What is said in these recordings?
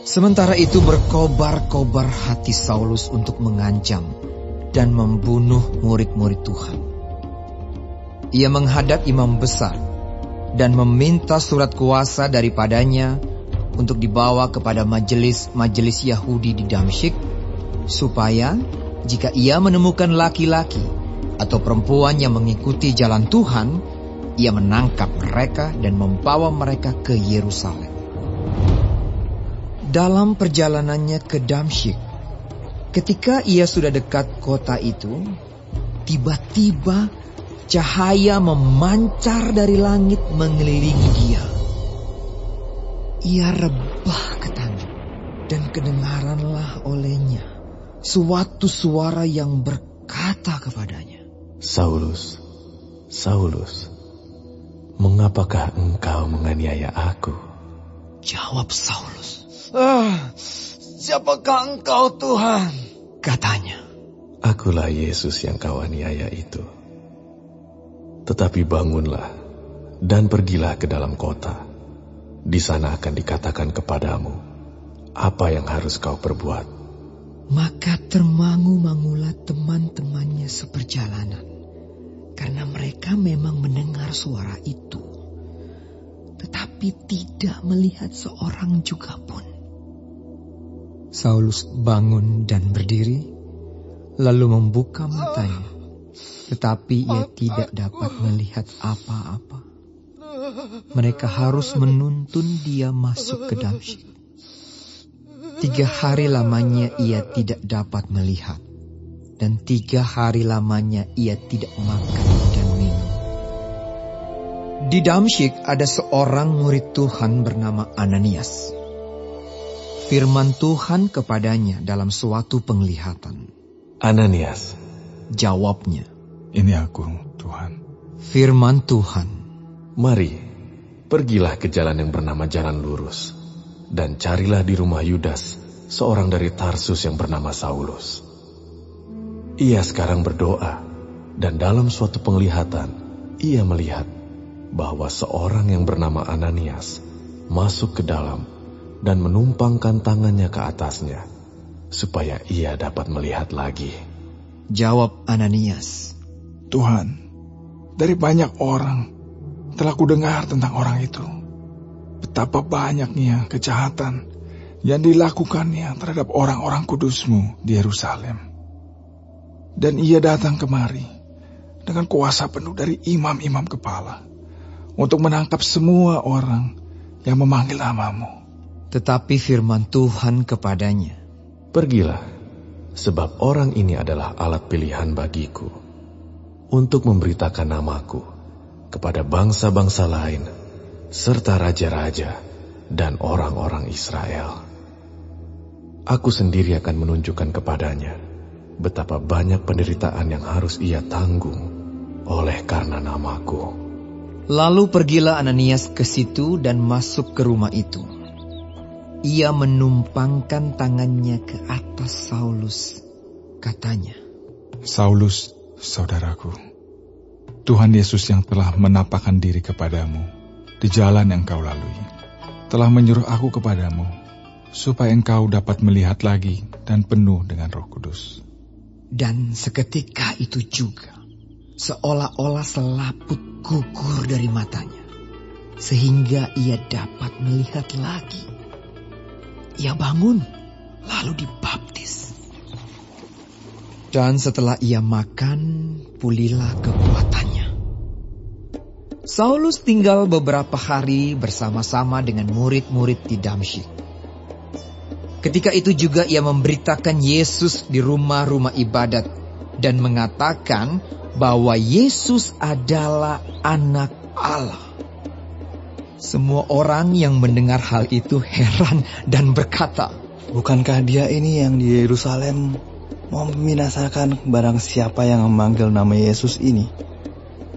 Sementara itu berkobar-kobar hati Saulus untuk mengancam dan membunuh murid-murid Tuhan. Ia menghadap imam besar dan meminta surat kuasa daripadanya untuk dibawa kepada majelis Yahudi di Damsyik, supaya jika ia menemukan laki-laki atau perempuan yang mengikuti jalan Tuhan, ia menangkap mereka dan membawa mereka ke Yerusalem. Dalam perjalanannya ke Damsyik, ketika ia sudah dekat kota itu, tiba-tiba cahaya memancar dari langit mengelilingi dia. Ia rebah ke tanah, dan kedengaranlah olehnya suatu suara yang berkata kepadanya, Saulus, Saulus, mengapakah engkau menganiaya aku? Jawab Saulus, Siapakah engkau, Tuhan? Katanya, Akulah Yesus yang kau aniaya itu. Tetapi bangunlah dan pergilah ke dalam kota. Di sana akan dikatakan kepadamu apa yang harus kau perbuat. Maka termangu-mangulah teman-temannya seperjalanan, karena mereka memang mendengar suara itu, tetapi tidak melihat seorang juga pun. Saulus bangun dan berdiri, lalu membuka matanya, tetapi ia tidak dapat melihat apa-apa. Mereka harus menuntun dia masuk ke Damsyik. 3 hari lamanya ia tidak dapat melihat, dan 3 hari lamanya ia tidak makan dan minum. Di Damsyik ada seorang murid Tuhan bernama Ananias. Firman Tuhan kepadanya dalam suatu penglihatan. Ananias, Jawabnya, Ini aku, Tuhan. Firman Tuhan, mari, pergilah ke jalan yang bernama Jalan Lurus, dan carilah di rumah Yudas, seorang dari Tarsus yang bernama Saulus. Ia sekarang berdoa, dan dalam suatu penglihatan, ia melihat bahwa seorang yang bernama Ananias masuk ke dalam dan menumpangkan tangannya ke atasnya, supaya ia dapat melihat lagi. Jawab Ananias, Tuhan, dari banyak orang telah kudengar tentang orang itu. Betapa banyaknya kejahatan yang dilakukannya terhadap orang-orang kudus-Mu di Yerusalem. Dan ia datang kemari dengan kuasa penuh dari imam-imam kepala untuk menangkap semua orang yang memanggil nama-Mu. tetapi firman Tuhan kepadanya, Pergilah, sebab orang ini adalah alat pilihan bagiku, untuk memberitakan namaku kepada bangsa-bangsa lain, serta raja-raja dan orang-orang Israel. Aku sendiri akan menunjukkan kepadanya betapa banyak penderitaan yang harus ia tanggung oleh karena namaku. Lalu pergilah Ananias ke situ dan masuk ke rumah itu. Ia menumpangkan tangannya ke atas Saulus. Katanya, Saulus, saudaraku, Tuhan Yesus yang telah menampakkan diri kepadamu di jalan yang kau lalui, telah menyuruh aku kepadamu, supaya engkau dapat melihat lagi dan penuh dengan Roh Kudus. dan seketika itu juga, seolah-olah selaput gugur dari matanya, sehingga ia dapat melihat lagi. Ia bangun, lalu dibaptis. Dan setelah ia makan, pulihlah kekuatannya. Saulus tinggal beberapa hari bersama-sama dengan murid-murid di Damsyik. Ketika itu juga ia memberitakan Yesus di rumah-rumah ibadat dan mengatakan bahwa Yesus adalah Anak Allah. Semua orang yang mendengar hal itu heran dan berkata, Bukankah dia ini yang di Yerusalem mau membinasakan barang siapa yang memanggil nama Yesus ini?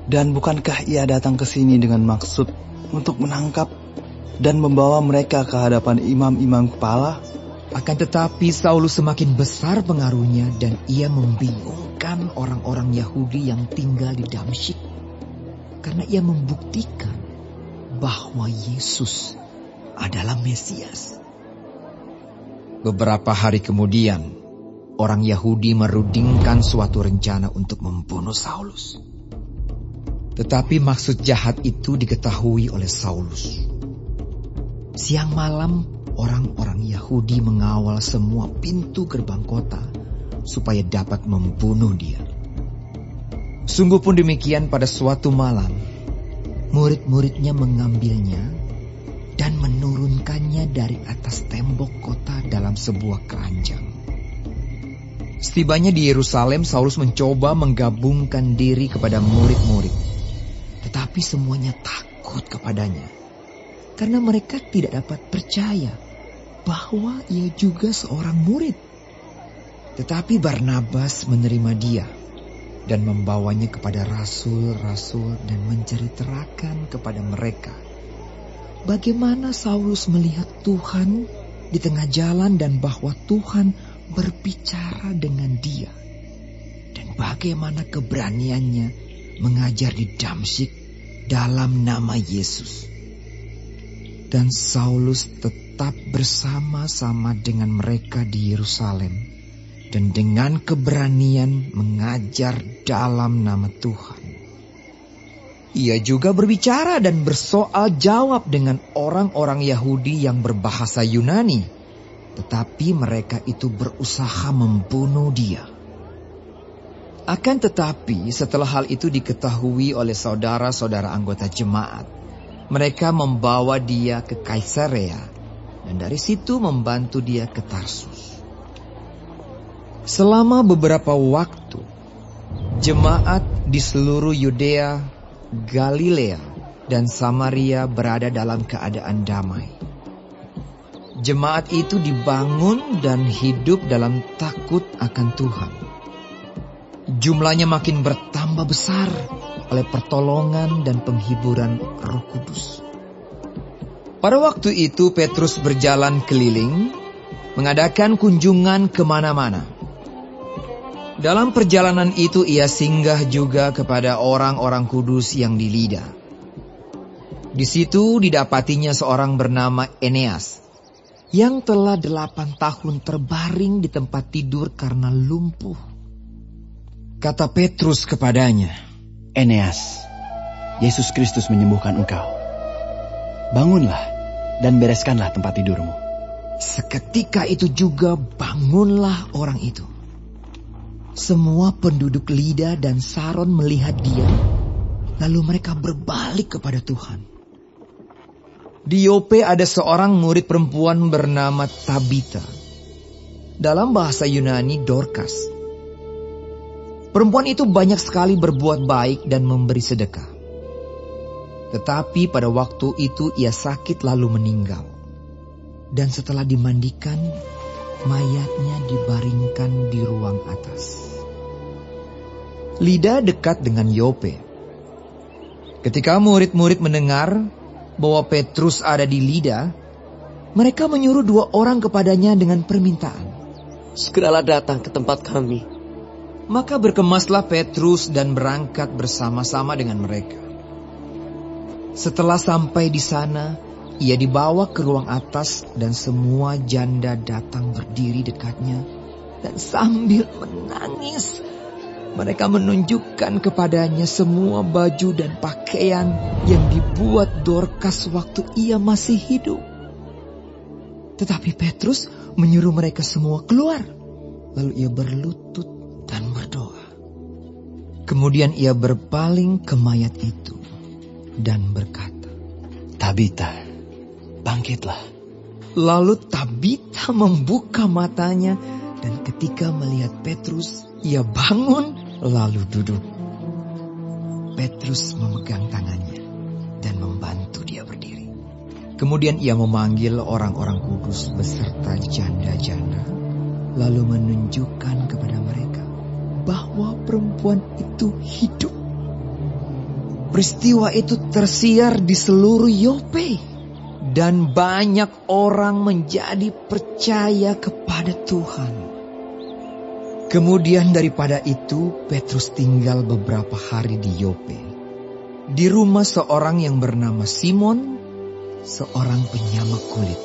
Dan bukankah ia datang ke sini dengan maksud untuk menangkap dan membawa mereka ke hadapan imam-imam kepala? Akan tetapi Saulus semakin besar pengaruhnya dan ia membingungkan orang-orang Yahudi yang tinggal di Damsyik, karena ia membuktikan bahwa Yesus adalah Mesias. Beberapa hari kemudian, orang Yahudi merundingkan suatu rencana untuk membunuh Saulus. Tetapi maksud jahat itu diketahui oleh Saulus. Siang malam, orang-orang Yahudi mengawal semua pintu gerbang kota supaya dapat membunuh dia. Sungguh pun demikian, pada suatu malam, murid-muridnya mengambilnya dan menurunkannya dari atas tembok kota dalam sebuah keranjang. Setibanya di Yerusalem, Saulus mencoba menggabungkan diri kepada murid-murid. Tetapi semuanya takut kepadanya, karena mereka tidak dapat percaya bahwa ia juga seorang murid. Tetapi Barnabas menerima dia dan membawanya kepada rasul-rasul dan menceritakan kepada mereka bagaimana Saulus melihat Tuhan di tengah jalan dan bahwa Tuhan berbicara dengan dia, dan bagaimana keberaniannya mengajar di Damsyik dalam nama Yesus. Dan Saulus tetap bersama-sama dengan mereka di Yerusalem dan dengan keberanian mengajar dalam nama Tuhan. Ia juga berbicara dan bersoal jawab dengan orang-orang Yahudi yang berbahasa Yunani, tetapi mereka itu berusaha membunuh dia. Akan tetapi setelah hal itu diketahui oleh saudara-saudara anggota jemaat, mereka membawa dia ke Kaisarea dan dari situ membantu dia ke Tarsus. Selama beberapa waktu, jemaat di seluruh Yudea, Galilea, dan Samaria berada dalam keadaan damai. Jemaat itu dibangun dan hidup dalam takut akan Tuhan. Jumlahnya makin bertambah besar oleh pertolongan dan penghiburan Roh Kudus. Pada waktu itu Petrus berjalan keliling, mengadakan kunjungan kemana-mana. Dalam perjalanan itu ia singgah juga kepada orang-orang kudus yang di Lida. Di situ didapatinya seorang bernama Eneas, yang telah 8 tahun terbaring di tempat tidur karena lumpuh. Kata Petrus kepadanya, Eneas, Yesus Kristus menyembuhkan engkau. Bangunlah dan bereskanlah tempat tidurmu. Seketika itu juga bangunlah orang itu. Semua penduduk Lida dan Saron melihat dia, lalu mereka berbalik kepada Tuhan. Di Yope ada seorang murid perempuan bernama Tabita. Dalam bahasa Yunani, Dorcas. Perempuan itu banyak sekali berbuat baik dan memberi sedekah. Tetapi pada waktu itu ia sakit lalu meninggal. Dan setelah dimandikan, mayatnya dibaringkan di ruang atas. Lida dekat dengan Yope. Ketika murid-murid mendengar bahwa Petrus ada di Lida, mereka menyuruh 2 orang kepadanya dengan permintaan, segeralah datang ke tempat kami. Maka berkemaslah Petrus dan berangkat bersama-sama dengan mereka. Setelah sampai di sana, ia dibawa ke ruang atas dan semua janda datang berdiri dekatnya. Dan sambil menangis, mereka menunjukkan kepadanya semua baju dan pakaian yang dibuat Dorcas waktu ia masih hidup. Tetapi Petrus menyuruh mereka semua keluar. Lalu ia berlutut dan berdoa. Kemudian ia berpaling ke mayat itu dan berkata, Tabita, bangkitlah. Lalu Tabita membuka matanya dan ketika melihat Petrus, ia bangun lalu duduk. Petrus memegang tangannya dan membantu dia berdiri. Kemudian ia memanggil orang-orang kudus beserta janda-janda, lalu menunjukkan kepada mereka bahwa perempuan itu hidup. Peristiwa itu tersiar di seluruh Yope dan banyak orang menjadi percaya kepada Tuhan. Kemudian daripada itu Petrus tinggal beberapa hari di Yope, di rumah seorang yang bernama Simon, seorang penyamak kulit.